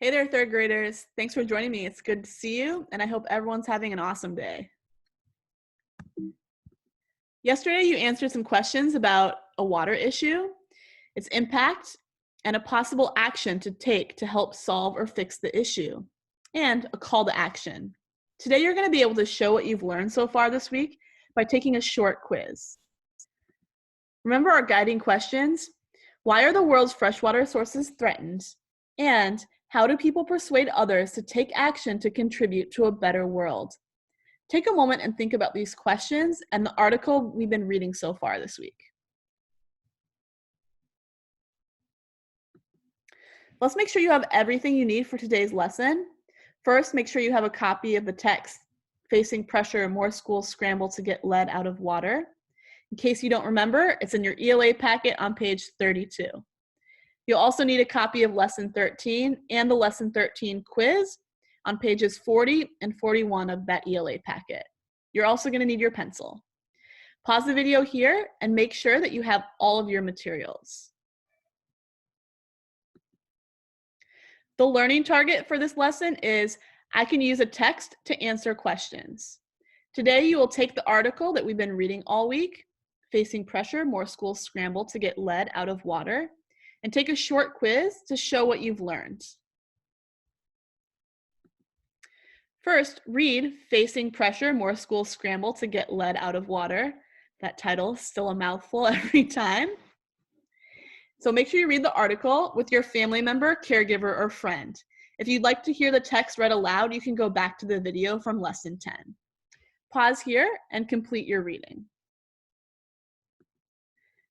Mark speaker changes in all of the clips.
Speaker 1: Hey there, third graders. Thanks for joining me. It's good to see you, and I hope everyone's having an awesome day. Yesterday, you answered some questions about a water issue, its impact, and a possible action to take to help solve or fix the issue, and a call to action. Today, you're going to be able to show what you've learned so far this week by taking a short quiz. Remember our guiding questions? Why are the world's freshwater sources threatened? And how do people persuade others to take action to contribute to a better world? Take a moment and think about these questions and the article we've been reading so far this week. Let's make sure you have everything you need for today's lesson. First, make sure you have a copy of the text, Facing Pressure, More Schools Scramble to Get Lead Out of Water. In case you don't remember, it's in your ELA packet on page 32. You'll also need a copy of Lesson 13 and the Lesson 13 quiz on pages 40 and 41 of that ELA packet. You're also going to need your pencil. Pause the video here and make sure that you have all of your materials. The learning target for this lesson is I can use a text to answer questions. Today you will take the article that we've been reading all week, Facing Pressure, More Schools Scramble to Get Lead Out of Water, and take a short quiz to show what you've learned. First, read Facing Pressure, More Schools Scramble to Get Lead Out of Water. That title is still a mouthful every time. So make sure you read the article with your family member, caregiver, or friend. If you'd like to hear the text read aloud, you can go back to the video from Lesson 10. Pause here and complete your reading.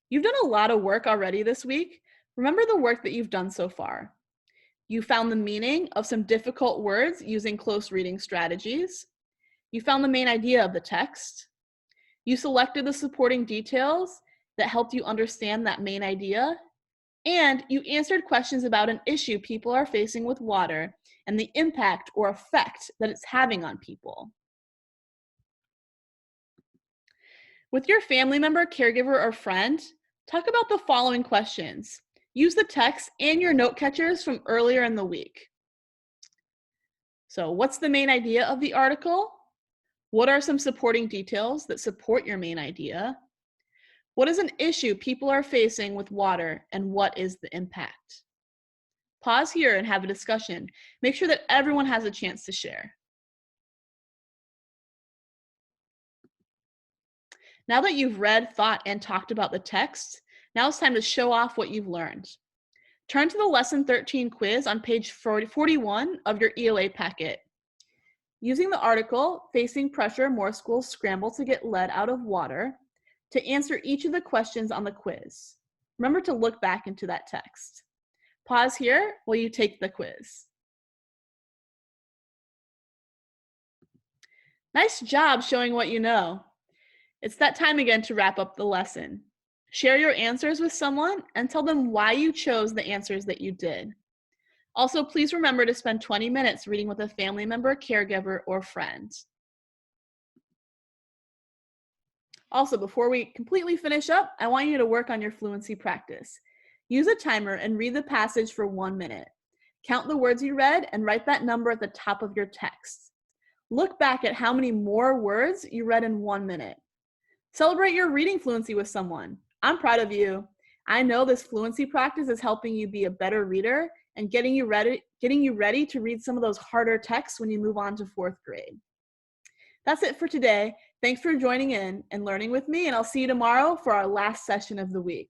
Speaker 1: You've done a lot of work already this week. Remember the work that you've done so far. You found the meaning of some difficult words using close reading strategies. You found the main idea of the text. You selected the supporting details that helped you understand that main idea. And you answered questions about an issue people are facing with water and the impact or effect that it's having on people. With your family member, caregiver, or friend, talk about the following questions. Use the text and your note catchers from earlier in the week. So, what's the main idea of the article? What are some supporting details that support your main idea? What is an issue people are facing with water, and what is the impact? Pause here and have a discussion. Make sure that everyone has a chance to share. Now that you've read, thought, and talked about the text, now it's time to show off what you've learned. Turn to the Lesson 13 quiz on page 41 of your ELA packet. Using the article, Facing Pressure, More Schools Scramble to Get Lead Out of Water, to answer each of the questions on the quiz. Remember to look back into that text. Pause here while you take the quiz. Nice job showing what you know. It's that time again to wrap up the lesson. Share your answers with someone and tell them why you chose the answers that you did. Also, please remember to spend 20 minutes reading with a family member, caregiver, or friend. Also, before we completely finish up, I want you to work on your fluency practice. Use a timer and read the passage for 1 minute. Count the words you read and write that number at the top of your text. Look back at how many more words you read in 1 minute. Celebrate your reading fluency with someone. I'm proud of you. I know this fluency practice is helping you be a better reader and getting you ready to read some of those harder texts when you move on to 4th grade. That's it for today. Thanks for joining in and learning with me, and I'll see you tomorrow for our last session of the week.